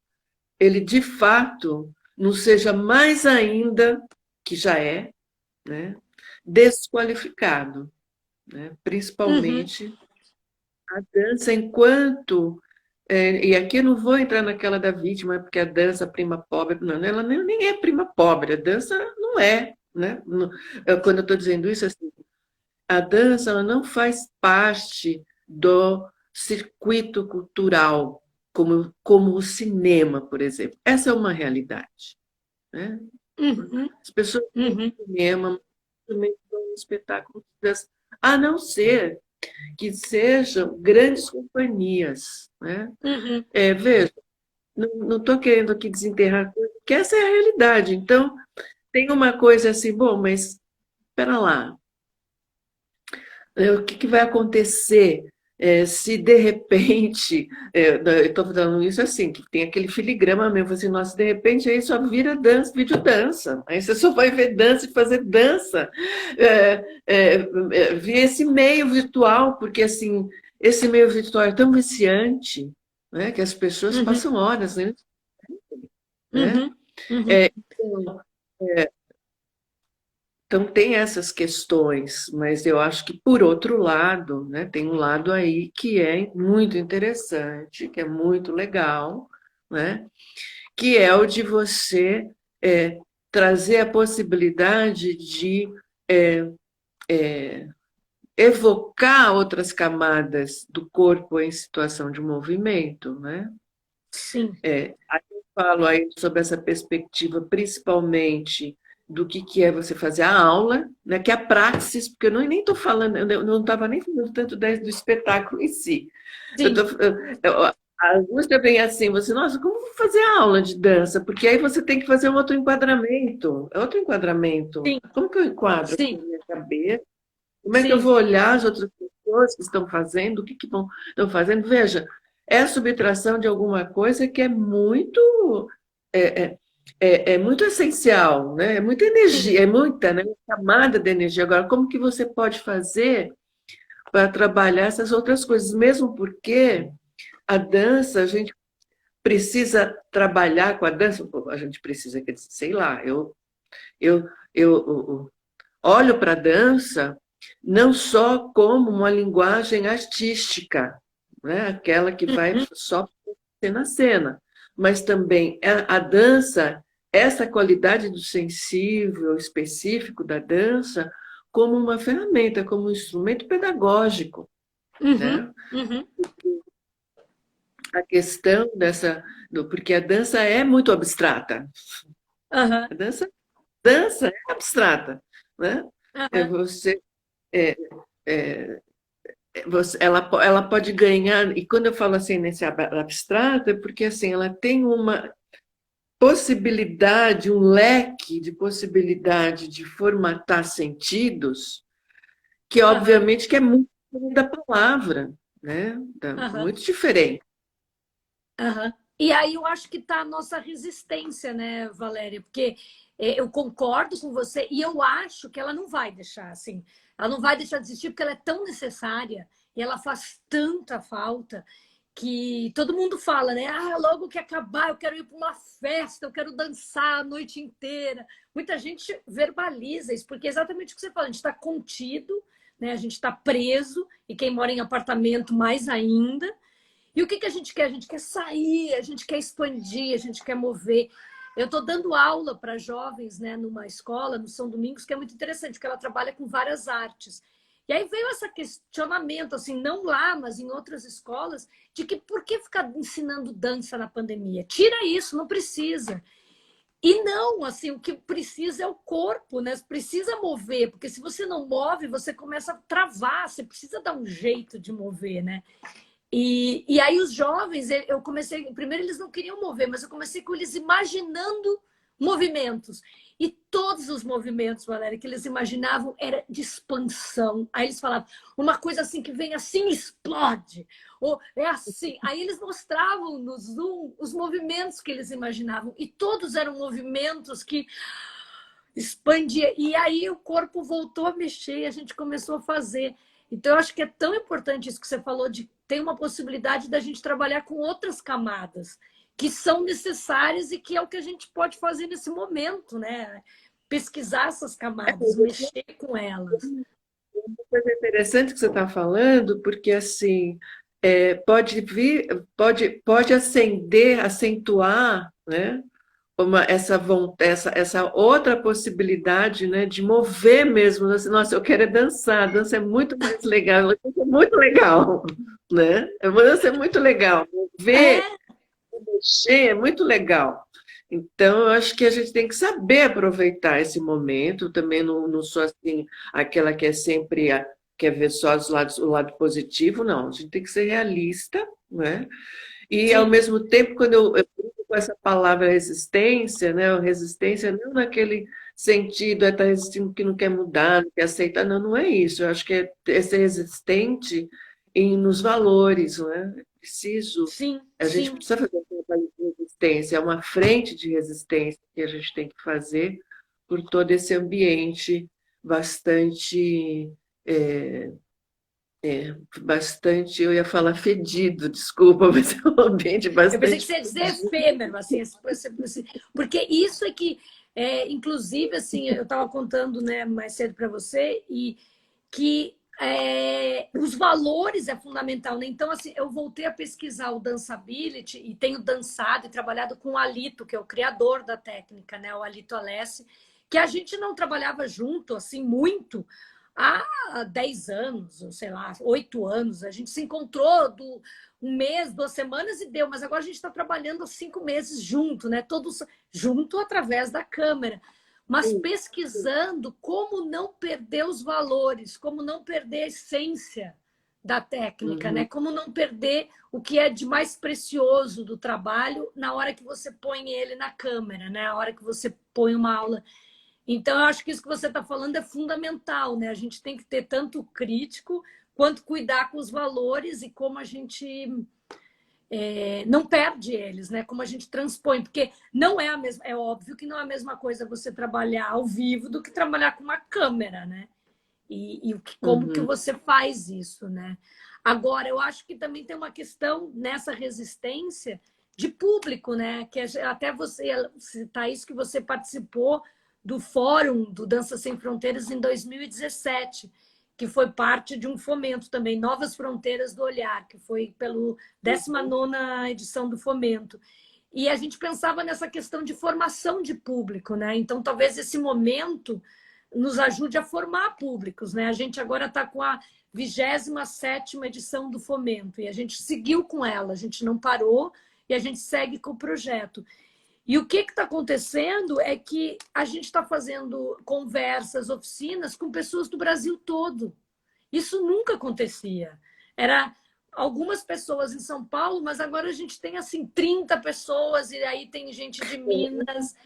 ele, de fato, não seja mais ainda, que já é, né, desqualificado. Né? Principalmente a dança enquanto... e aqui eu não vou entrar naquela da vítima, porque a dança prima pobre, não, ela nem é prima pobre, a dança não é. Né? Quando eu estou dizendo isso, assim, a dança ela não faz parte do circuito cultural, como o cinema, por exemplo. Essa é uma realidade, né? Uhum, As pessoas vão uhum, ao cinema, também vão em espetáculos de dança, a não ser que sejam grandes companhias, né? uhum, Veja, não estou querendo aqui desenterrar coisa, porque essa é a realidade. Então, tem uma coisa assim, bom, mas espera lá, o que que vai acontecer se de repente, eu estou falando isso assim, que tem aquele filigrama mesmo, assim, nossa, de repente aí só vira dança, videodança, aí você só vai ver dança e fazer dança, ver esse meio virtual, porque assim, esse meio virtual é tão viciante, né, que as pessoas uhum, passam horas, né? uhum, uhum. É, então, então, tem essas questões, mas eu acho que, por outro lado, né, tem um lado aí que é muito interessante, que é muito legal, né, que é o de você é, trazer a possibilidade de evocar outras camadas do corpo em situação de movimento, né? Sim, Aí eu falo aí sobre essa perspectiva, principalmente do que é você fazer a aula, né, que é a praxis, porque eu nem estou falando, eu não estava nem falando tanto do espetáculo em si. Eu tô, sim, a angústia vem assim, você, nossa, como vou fazer a aula de dança? Porque aí você tem que fazer um outro enquadramento. É outro enquadramento. sim, Como que eu enquadro aqui sim, na minha cabeça? Como é que eu sim, vou olhar as outras pessoas que estão fazendo, o que estão fazendo? Veja, é a subtração de alguma coisa que é muito é, é, é muito essencial, né? É muita sim. energia, é muita, né? Camada de energia. Agora, como que você pode fazer para trabalhar essas outras coisas? Mesmo porque a dança, a gente precisa trabalhar com a dança, a gente precisa, quer dizer, sei lá, eu, eu olho para a dança não só como uma linguagem artística, né? Aquela que vai Uhum, só ser na cena, mas também a dança, essa qualidade do sensível específico da dança, como uma ferramenta, como um instrumento pedagógico, uhum, né? uhum. A questão porque a dança é muito abstrata, Aham, a dança é abstrata, né? aham, Você é, é, ela pode ganhar, e quando eu falo assim nesse abstrato, é porque assim, ela tem uma possibilidade, um leque de possibilidade de formatar sentidos, que aham, obviamente que é muito diferente da palavra, né? aham. Muito diferente. Aham. E aí eu acho que está a nossa resistência, né, Valéria? Porque eu concordo com você e eu acho que ela não vai deixar assim. Ela não vai deixar de existir porque ela é tão necessária e ela faz tanta falta que todo mundo fala, né? Ah, logo que acabar, eu quero ir para uma festa, eu quero dançar a noite inteira. Muita gente verbaliza isso, porque é exatamente o que você fala, a gente está contido, né? A gente está preso, e quem mora em apartamento mais ainda. E o que, que a gente quer? A gente quer sair, a gente quer expandir, a gente quer mover. Eu estou dando aula para jovens, né, numa escola, no São Domingos, que é muito interessante, porque ela trabalha com várias artes. E aí veio esse questionamento, assim, não lá, mas em outras escolas, de que por que ficar ensinando dança na pandemia? Tira isso, não precisa. E não, assim, o que precisa é o corpo, né? Você precisa mover, porque se você não move, você começa a travar, você precisa dar um jeito de mover, né? E aí os jovens, eu comecei, primeiro eles não queriam mover, mas eu comecei com eles imaginando movimentos. E todos os movimentos, Valéria, que eles imaginavam era de expansão. Aí eles falavam, uma coisa assim que vem assim, explode. Ou é assim. Aí eles mostravam no Zoom os movimentos que eles imaginavam. E todos eram movimentos que expandia. E aí o corpo voltou a mexer e a gente começou a fazer. Então, eu acho que é tão importante isso que você falou de ter uma possibilidade da gente trabalhar com outras camadas que são necessárias e que é o que a gente pode fazer nesse momento, né? Pesquisar essas camadas, mexer com elas. Uma coisa interessante que você está falando, porque assim pode vir, pode acender, acentuar, né? essa outra possibilidade, né, de mover mesmo. Assim, nossa, eu quero é dançar, a dança é muito mais legal, a dança é muito legal, né? A dança é muito legal, mover, É, mexer é muito legal. Então, eu acho que a gente tem que saber aproveitar esse momento, também não sou assim, aquela que é sempre quer ver só o lado positivo, não, a gente tem que ser realista, né? E, ao sim, mesmo tempo, quando eu brinco com essa palavra resistência, né? Resistência não naquele sentido, estar resistindo que não quer mudar, não quer aceitar, não, não é isso. Eu acho que é ser resistente nos valores, né? sim, A gente sim. precisa fazer um trabalho de resistência, é uma frente de resistência que a gente tem que fazer por todo esse ambiente bastante é, bastante, eu ia falar fedido, desculpa, mas é um ambiente Eu pensei que bastante você ia dizer fedido. efêmero, assim, porque isso é que, inclusive, assim, eu estava contando, né, mais cedo para você, e que os valores é fundamental, né? Então, assim, eu voltei a pesquisar o Danceability e tenho dançado e trabalhado com o Alito, que é o criador da técnica, né? O Alito Alessi, que a gente não trabalhava junto, assim, muito, há 10 anos, ou sei lá, 8 anos. A gente se encontrou um mês, 2 semanas e deu, mas agora a gente está trabalhando há 5 meses junto, né? Todos junto através da câmera, mas Sim, pesquisando como não perder os valores, como não perder a essência da técnica, né? uhum, Como não perder o que é de mais precioso do trabalho na hora que você põe ele na câmera, né? A hora que você põe uma aula. Então, eu acho que isso que você está falando é fundamental, né? A gente tem que ter tanto o crítico quanto cuidar com os valores e como a gente não perde eles, né? Como a gente transpõe, porque não é a mesma, é óbvio que não é a mesma coisa você trabalhar ao vivo do que trabalhar com uma câmera, né? Como que uhum. você faz isso, né? Agora, eu acho que também tem uma questão nessa resistência de público, né? Que até você citar isso, que você participou do fórum do Dança Sem Fronteiras em 2017, que foi parte de um fomento também, Novas Fronteiras do Olhar, que foi pelo 19ª edição do fomento. E a gente pensava nessa questão de formação de público, né? Então, talvez esse momento nos ajude a formar públicos, né? A gente agora está com a 27ª edição do Fomento e a gente seguiu com ela, a gente não parou e a gente segue com o projeto. E o que está acontecendo é que a gente está fazendo conversas, oficinas com pessoas do Brasil todo. Isso nunca acontecia. Era algumas pessoas em São Paulo, mas agora a gente tem assim 30 pessoas e aí tem gente de Minas.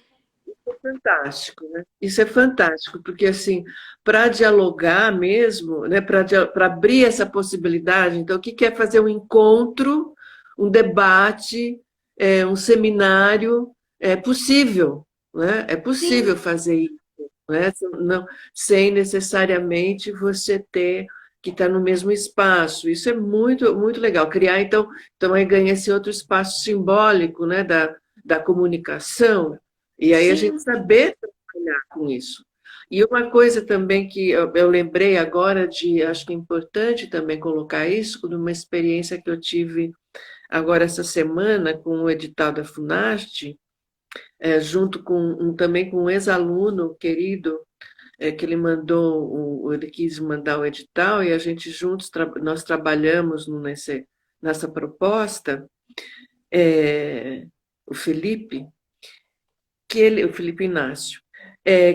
Fantástico, né? Isso é fantástico, porque assim, para dialogar mesmo, né, para abrir essa possibilidade, então o que é fazer um encontro, um debate, um seminário, é possível, né? É Sim, possível fazer isso, né? Não, sem necessariamente você ter que estar no mesmo espaço. Isso é muito, muito legal. Criar, então aí ganha esse outro espaço simbólico, né, da comunicação, e aí a gente sim. saber trabalhar com isso. E uma coisa também que eu lembrei agora acho que é importante também colocar isso, numa experiência que eu tive agora essa semana com o edital da Funarte, junto com também com um ex-aluno querido, que ele ele quis mandar o edital e a gente juntos nós trabalhamos nessa proposta, o Felipe, o Felipe Inácio,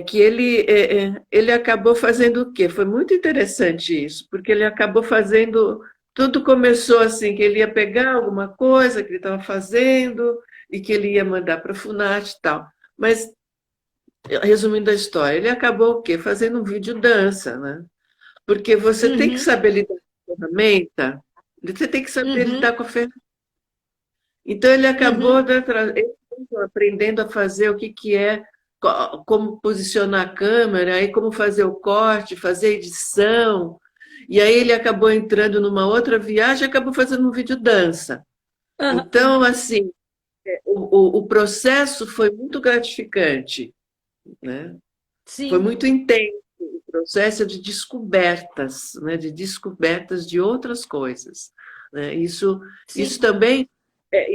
que ele acabou fazendo o quê? Foi muito interessante isso, porque ele acabou fazendo, tudo começou assim, que ele ia pegar alguma coisa que ele estava fazendo e que ele ia mandar para a Funarte e tal. Mas, resumindo a história, ele acabou o quê? Fazendo um vídeo dança, né? Porque você tem que Uhum, saber lidar com a ferramenta, você tem que saber uhum, lidar com a ferramenta. Então, ele acabou uhum. aprendendo a fazer o que é, como posicionar a câmera, aí como fazer o corte, fazer a edição. E aí ele acabou entrando numa outra viagem e acabou fazendo um vídeo dança. Aham. Então, assim, o processo foi muito gratificante, né? Foi Sim, muito intenso o processo de descobertas, né? De descobertas de outras coisas, né? Isso sim. também,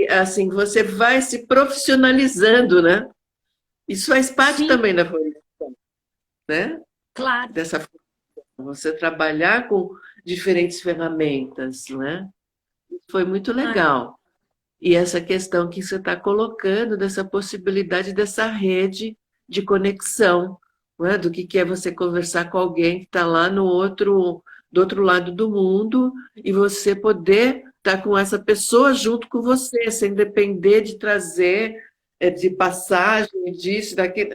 assim, você vai se profissionalizando, né? Isso faz parte Sim, também da formação, né? claro. Dessa forma, você trabalhar com diferentes ferramentas, né? Foi muito Ai, legal. E essa questão que você está colocando, dessa possibilidade dessa rede de conexão, não é? Do que é você conversar com alguém que está lá no outro, do outro lado do mundo e você poder estar com essa pessoa junto com você, sem depender de trazer, de passagem, disso, daquilo.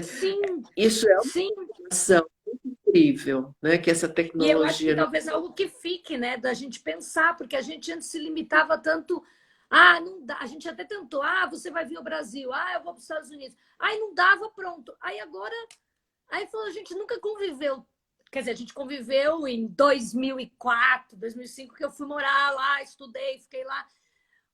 sim, Isso é uma sim. ação incrível, né? Que essa E eu acho que tecnologia não. talvez algo que fique, né, da gente pensar, porque a gente antes se limitava tanto. Ah, não dá. A gente até tentou. Ah, você vai vir ao Brasil. Ah, eu vou para os Estados Unidos. Aí não dava, pronto. Aí agora, aí falou, a gente nunca conviveu. Quer dizer, a gente conviveu em 2004, 2005, que eu fui morar lá, estudei, fiquei lá.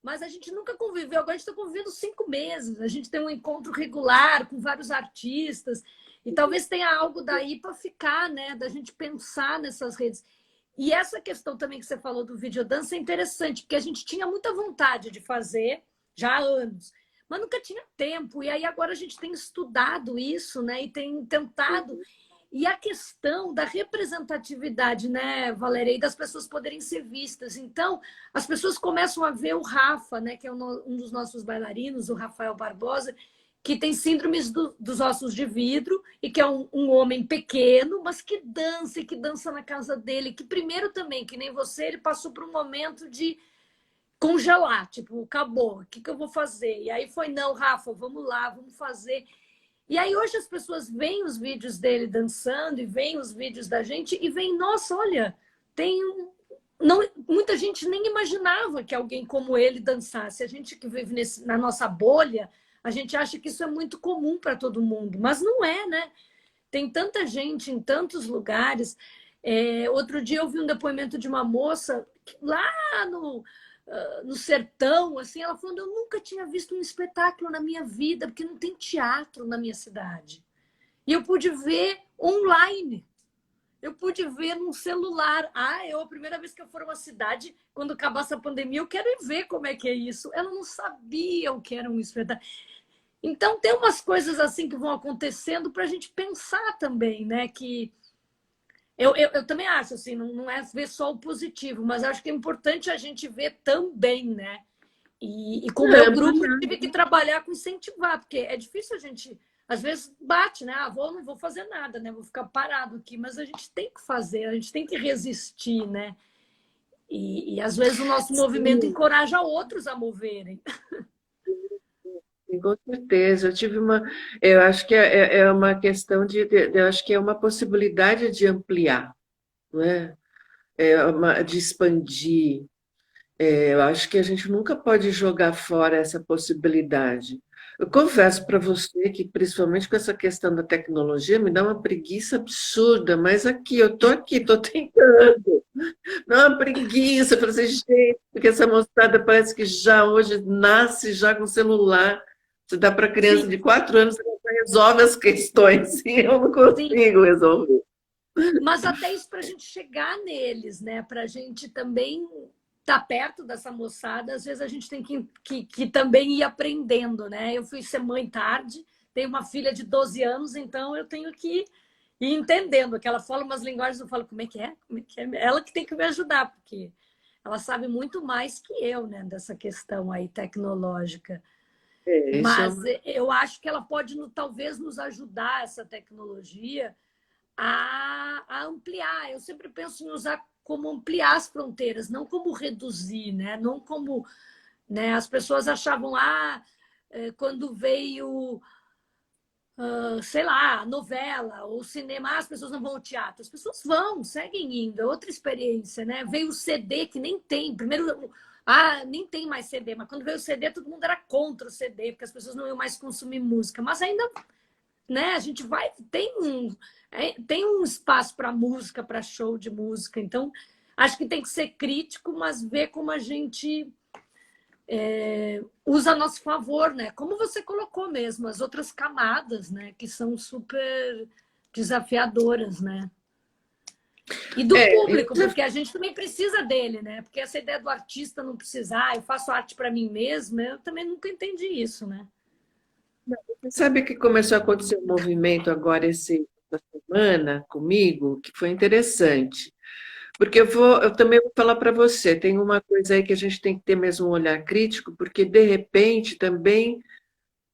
Mas a gente nunca conviveu. Agora a gente está convivendo 5 meses. A gente tem um encontro regular com vários artistas. E talvez tenha algo daí para ficar, né? Da gente pensar nessas redes. E essa questão também que você falou do videodança é interessante, porque a gente tinha muita vontade de fazer já há anos, mas nunca tinha tempo. E aí agora a gente tem estudado isso, né? E tem tentado. E a questão da representatividade, né, Valéria, e das pessoas poderem ser vistas. Então, as pessoas começam a ver o Rafa, né, que é um dos nossos bailarinos, o Rafael Barbosa, que tem síndromes dos ossos de vidro e que é um homem pequeno, mas que dança e que dança na casa dele. Que primeiro também, que nem você, ele passou por um momento de congelar, tipo, acabou, o que, que eu vou fazer? E aí foi, não, Rafa, vamos lá, vamos fazer. E aí hoje as pessoas veem os vídeos dele dançando e veem os vídeos da gente e veem, nossa, olha, tem um... Não, muita gente nem imaginava que alguém como ele dançasse. A gente que vive na nossa bolha, a gente acha que isso é muito comum para todo mundo, mas não é, né? Tem tanta gente em tantos lugares. Outro dia eu vi um depoimento de uma moça lá no sertão, assim, ela falando, eu nunca tinha visto um espetáculo na minha vida, porque não tem teatro na minha cidade. E eu pude ver online. Eu pude ver num celular. Ah, a primeira vez que eu for a uma cidade, quando acabar essa pandemia, eu quero ir ver como é que é isso. Ela não sabia o que era um espetáculo. Então, tem umas coisas assim que vão acontecendo para a gente pensar também, né? Que eu também acho, assim, não é ver só o positivo, mas acho que é importante a gente ver também, né? E com o meu grupo, eu tive que trabalhar com incentivar, porque é difícil a gente, às vezes, bate, né? Ah, não vou fazer nada, né? Vou ficar parado aqui, mas a gente tem que fazer, a gente tem que resistir, né? E às vezes o nosso movimento Sim, encoraja outros a moverem. sim, com certeza. Eu acho que é uma questão eu acho que é uma possibilidade de ampliar, não é? De expandir. Eu acho que a gente nunca pode jogar fora essa possibilidade. Eu confesso para você que, principalmente com essa questão da tecnologia, me dá uma preguiça absurda, mas eu estou aqui, estou tentando. Dá uma preguiça, para assim, gente, porque essa moçada parece que já hoje nasce já com celular. Você dá para criança Sim, de 4 anos, ela já resolve as questões, e eu não sim. consigo resolver. Mas até isso para a gente chegar neles, né? Para a gente também estar perto dessa moçada, às vezes a gente tem que também ir aprendendo, né? Eu fui ser mãe tarde, tenho uma filha de 12 anos, então eu tenho que ir entendendo, que ela fala umas linguagens, eu falo, como é que é? Como é que é? Ela que tem que me ajudar, porque ela sabe muito mais que eu, né, dessa questão aí tecnológica. Isso é Mas uma... eu acho que ela pode talvez nos ajudar, essa tecnologia, a ampliar. Eu sempre penso em usar como ampliar as fronteiras, não como reduzir, né? Não como, né? As pessoas achavam quando veio, sei lá, novela ou cinema, as pessoas não vão ao teatro. As pessoas vão, seguem indo, é outra experiência, né? Veio o CD que nem tem, primeiro, nem tem mais CD, mas quando veio o CD, todo mundo era contra o CD, porque as pessoas não iam mais consumir música, mas ainda, né? A gente vai, tem um espaço para música, para show de música. Então, acho que tem que ser crítico, mas ver como a gente usa a nosso favor, né? Como você colocou mesmo, as outras camadas, né? Que são super desafiadoras, né? E do E público, você porque a gente também precisa dele, né? Porque essa ideia do artista não precisar, eu faço arte para mim mesma, eu também nunca entendi isso, né? Você sabe que começou a acontecer um movimento agora essa semana comigo, que foi interessante. Porque eu também vou falar para você, tem uma coisa aí que a gente tem que ter mesmo um olhar crítico, porque de repente também,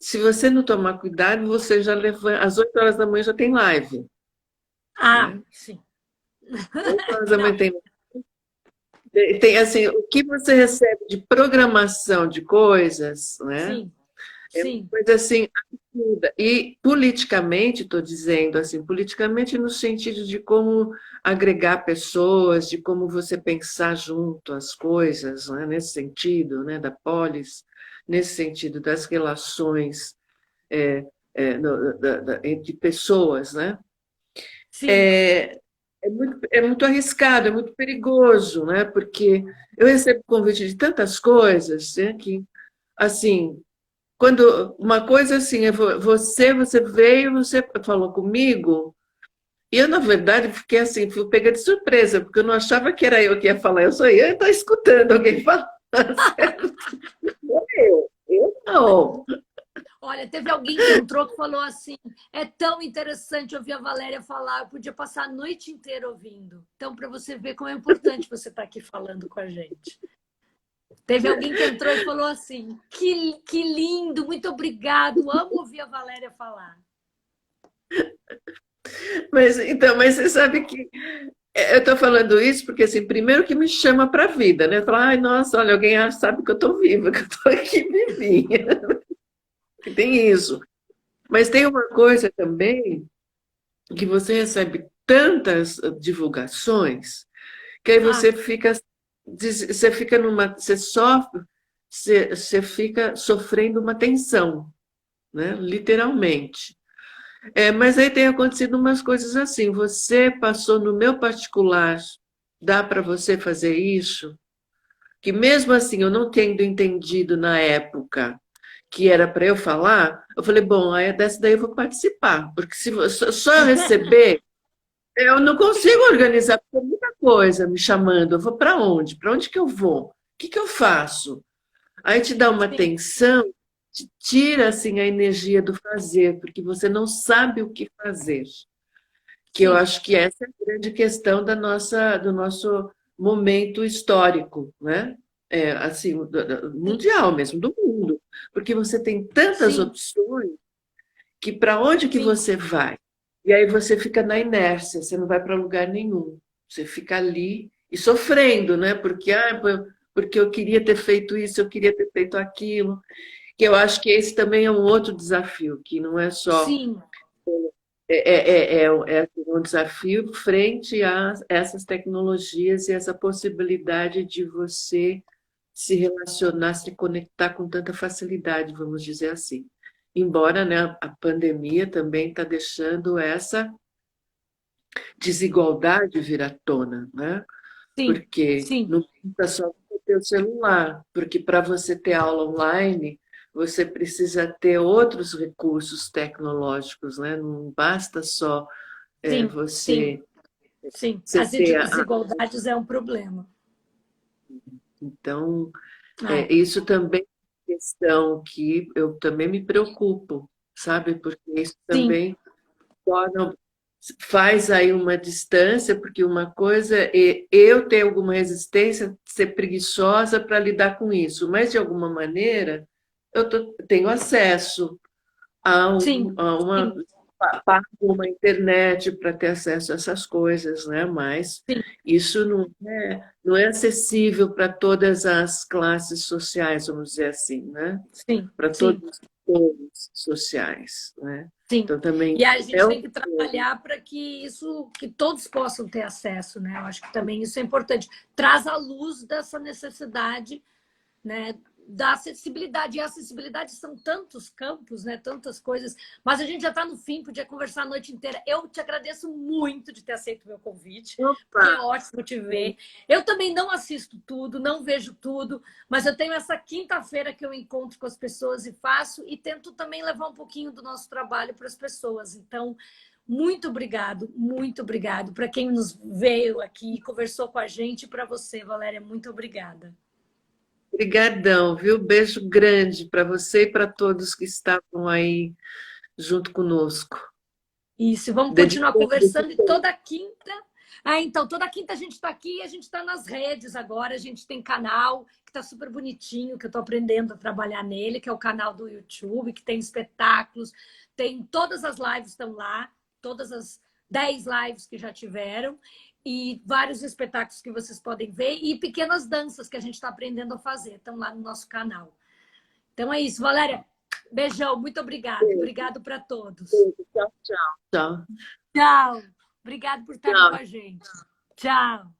se você não tomar cuidado, você já levanta, às 8 horas da manhã já tem live, Ah, né? sim. 8 horas da manhã Não, tem assim, o que você recebe de programação de coisas, né? sim, É uma sim, coisa assim absurda. E politicamente, estou dizendo assim, politicamente no sentido de como agregar pessoas, de como você pensar junto as coisas, né? Nesse sentido, né? Da polis, nesse sentido das relações entre pessoas, né? sim. É muito arriscado, é muito perigoso, né? Porque eu recebo convite de tantas coisas, né? Que assim, quando uma coisa assim, você veio, você falou comigo, e eu, na verdade, fiquei assim, fui pega de surpresa, porque eu não achava que era eu que ia falar, eu só ia estar escutando alguém falar. Não eu não. Olha, teve alguém que entrou que falou assim: é tão interessante ouvir a Valéria falar, eu podia passar a noite inteira ouvindo. Então, para você ver como é importante você estar aqui falando com a gente. Teve alguém que entrou e falou assim: que lindo, muito obrigado, amo ouvir a Valéria falar. Mas, então, mas você sabe que eu estou falando isso porque, assim, primeiro que me chama para a vida, né? Fala, ai, nossa, olha, alguém sabe que eu estou viva, que eu estou aqui vivinha, que tem isso. Mas tem uma coisa também que você recebe tantas divulgações que aí Ah, você fica numa, você sofre, você fica sofrendo uma tensão, né? Literalmente. Mas aí tem acontecido umas coisas assim. Você passou no meu particular, dá para você fazer isso? Que mesmo assim, eu não tendo entendido na época que era para eu falar, eu falei, bom, aí dessa daí eu vou participar, porque se só eu receber, eu não consigo organizar, porque é muita coisa me chamando. Eu vou para onde? Para onde que eu vou? O que que eu faço? Aí te dá uma sim, tensão, te tira assim a energia do fazer, porque você não sabe o que fazer. Que eu sim, acho que essa é a grande questão do nosso momento histórico, né? Assim, sim, mundial mesmo, do mundo. Porque você tem tantas sim, opções que para onde que sim, você vai? E aí você fica na inércia, você não vai para lugar nenhum. Você fica ali e sofrendo, né? Porque eu queria ter feito isso, eu queria ter feito aquilo. Que eu acho que esse também é um outro desafio, que não é só sim, um desafio frente a essas tecnologias e essa possibilidade de você se relacionar, se conectar com tanta facilidade, vamos dizer assim. Embora, né, a pandemia também está deixando essa desigualdade vir à tona, né? sim, Porque sim, não basta só você ter o celular, porque para você ter aula online, você precisa ter outros recursos tecnológicos, né? Não basta só sim, sim, você, sim. você As ter desigualdades é um problema. Então, É, isso também é uma questão que eu também me preocupo, sabe? Porque isso sim, também torna, faz aí uma distância, porque uma coisa é eu ter alguma resistência, ser preguiçosa para lidar com isso, mas de alguma maneira tenho acesso sim, a uma sim, pago uma internet para ter acesso a essas coisas, né? Mas sim, isso não é acessível para todas as classes sociais, vamos dizer assim, né? sim, Para todos sim. os setores sociais, né? Sim. Então também E a é gente um tem que trabalhar para que isso, que todos possam ter acesso, né? Eu acho que também isso é importante. Traz à luz dessa necessidade, né, da acessibilidade. E a acessibilidade são tantos campos, né, tantas coisas. Mas a gente já está no fim, podia conversar a noite inteira. Eu te agradeço muito de ter aceito o meu convite, opa, porque é ótimo te ver. Eu também não assisto tudo, não vejo tudo, mas eu tenho essa quinta-feira que eu encontro com as pessoas e faço, e tento também levar um pouquinho do nosso trabalho para as pessoas. Então, muito obrigado, muito obrigado para quem nos veio aqui, conversou com a gente, e para você, Valéria, muito obrigada. Obrigadão, viu? Beijo grande para você e para todos que estavam aí junto conosco. Isso, vamos continuar Dedicando. conversando e toda quinta. Ah, então, toda quinta a gente está aqui e a gente está nas redes agora. A gente tem canal que está super bonitinho, que eu estou aprendendo a trabalhar nele, que é o canal do YouTube, que tem espetáculos, tem todas as lives estão lá, todas as 10 lives que já tiveram, e vários espetáculos que vocês podem ver, e pequenas danças que a gente está aprendendo a fazer, estão lá no nosso canal. Então é isso, Valéria. Beijão, muito obrigado. Obrigado para todos. Tchau, tchau. Tchau. Tchau. Obrigado por estarem com Tchau. a gente. Tchau.